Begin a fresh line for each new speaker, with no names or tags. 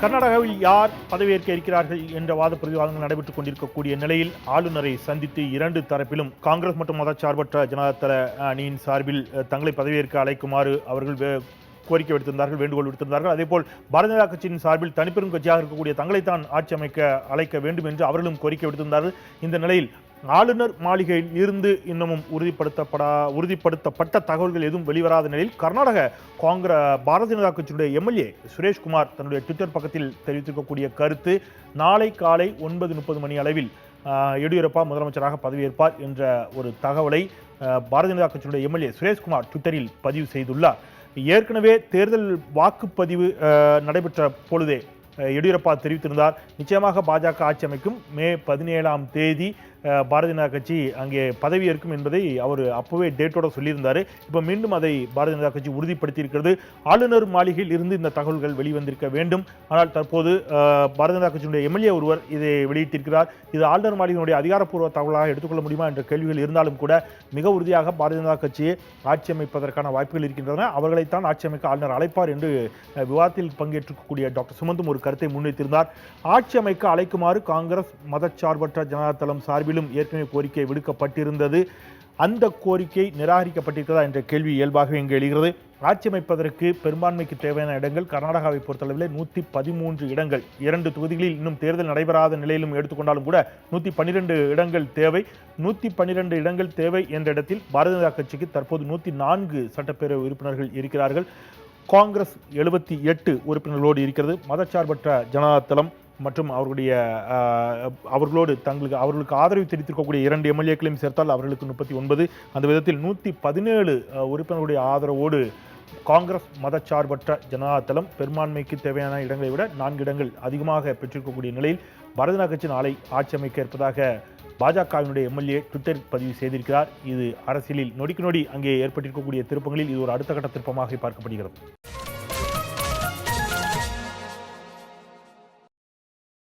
கர்நாடகாவில் யார் பதவியேற்க இருக்கிறார்கள் என்ற வாத பிரதிவாதங்கள் நடைபெற்றுக் கொண்டிருக்கக்கூடிய நிலையில் ஆளுநரை சந்தித்து இரண்டு தரப்பிலும் காங்கிரஸ் மற்றும் மதச்சார்பற்ற ஜனதாதள அணியின் சார்பில் தங்களை பதவியேற்க அழைக்குமாறு அவர்கள் கோரிக்கை விடுத்திருந்தார்கள், வேண்டுகோள் விடுத்திருந்தார்கள். அதேபோல் பாரதிய ஜனதா கட்சியின் சார்பில் தனிப்பெரும் கட்சியாக இருக்கக்கூடிய தங்களைத்தான் ஆட்சி அமைக்க அழைக்க வேண்டும் என்று அவர்களும் கோரிக்கை விடுத்திருந்தார்கள். இந்த நிலையில் ஆளுநர் மாளிகையில் இருந்து இன்னமும் உறுதிப்படுத்தப்பட்ட தகவல்கள் எதுவும் வெளிவராத நிலையில் கர்நாடக பாரதிய ஜனதா கட்சியுடைய எம்எல்ஏ சுரேஷ்குமார் தன்னுடைய ட்விட்டர் பக்கத்தில் தெரிவித்திருக்கக்கூடிய கருத்து, நாளை காலை 9:30 மணி அளவில் எடியூரப்பா முதலமைச்சராக பதவியேற்பார் என்ற ஒரு தகவலை பாரதிய ஜனதா கட்சியுடைய எம்எல்ஏ சுரேஷ்குமார் ட்விட்டரில் பதிவு செய்துள்ளார். ஏற்கனவே தேர்தல் வாக்குப்பதிவு நடைபெற்ற பொழுதே எடியூரப்பா தெரிவித்திருந்தார், நிச்சயமாக பாஜக ஆட்சி அமைக்கும், மே 17ஆம் தேதி பாரதிய ஜனதா கட்சி அங்கே பதவியேற்கும் என்பதை அவர் அப்போவே டேட்டோட சொல்லியிருந்தார். இப்போ மீண்டும் அதை பாரதிய ஜனதா கட்சி உறுதிப்படுத்தியிருக்கிறது. ஆளுநர் மாளிகையில் இருந்து இந்த தகவல்கள் வெளிவந்திருக்க வேண்டும். ஆனால் தற்போது பாரதிய ஜனதா கட்சியினுடைய எம்எல்ஏ ஒருவர் இதை வெளியிட்டிருக்கிறார். இது ஆளுநர் மாளிகையினுடைய அதிகாரப்பூர்வ தகவலாக எடுத்துக்கொள்ள முடியுமா என்ற கேள்விகள் இருந்தாலும் கூட மிக உறுதியாக பாரதிய ஜனதா கட்சியை ஆட்சி அமைப்பதற்கான வாய்ப்புகள் இருக்கின்றன. அவர்களைத்தான் ஆட்சி அமைக்க ஆளுநர் அழைப்பார் என்று விவாதத்தில் பங்கேற்றிருக்கக்கூடிய டாக்டர் சுமந்தும் ஒரு கருத்தை முன்வைத்திருந்தார். ஆட்சி அமைக்க அழைக்குமாறு காங்கிரஸ் மதச்சார்பற்ற ஜனதாதளம் சார்பிலும் ஏற்கனவே கோரிக்கை விடுக்கப்பட்டிருந்தது. அந்த கோரிக்கை நிராகரிக்கப்பட்டிருக்கிறதா என்ற கேள்வி இயல்பாகவே இங்கு எழுகிறது. ஆட்சி அமைப்பதற்கு பெரும்பான்மைக்கு தேவையான இடங்கள் கர்நாடகாவை பொறுத்தளவில் 113 இடங்கள், 2 தொகுதிகளில் இன்னும் தேர்தல் நடைபெறாத நிலையிலும் எடுத்துக்கொண்டாலும் கூட 112 இடங்கள் தேவை. 112 இடங்கள் தேவை என்ற இடத்தில் பாரதிய ஜனதா கட்சிக்கு தற்போது 104 சட்டப்பேரவை உறுப்பினர்கள் இருக்கிறார்கள். காங்கிரஸ் 78 உறுப்பினர்களோடு இருக்கிறது. மதச்சார்பற்ற ஜனதாதளம் மற்றும் அவர்களுக்கு ஆதரவு தெரிவித்திருக்கக்கூடிய 2 எம்எல்ஏக்களையும் சேர்த்தால் அவர்களுக்கு 39. அந்த விதத்தில் 117 உறுப்பினர்களுடைய ஆதரவோடு காங்கிரஸ் மதச்சார்பற்ற ஜனதாதளம் பெரும்பான்மைக்கு தேவையான இடங்களை விட 4 இடங்கள் அதிகமாக பெற்றிருக்கக்கூடிய நிலையில் பாரதிய ஜனதா கட்சி நாளை ஆட்சி அமைக்க இருப்பதாக பாஜகவினுடைய எம்எல்ஏ ட்விட்டர் பதிவு செய்திருக்கிறார். இது அரசியலில் நொடிக்கு நொடி அங்கே ஏற்பட்டிருக்கக்கூடிய திருப்பங்களில் இது ஒரு அடுத்த கட்ட திருப்பமாக பார்க்கப்படுகிறது.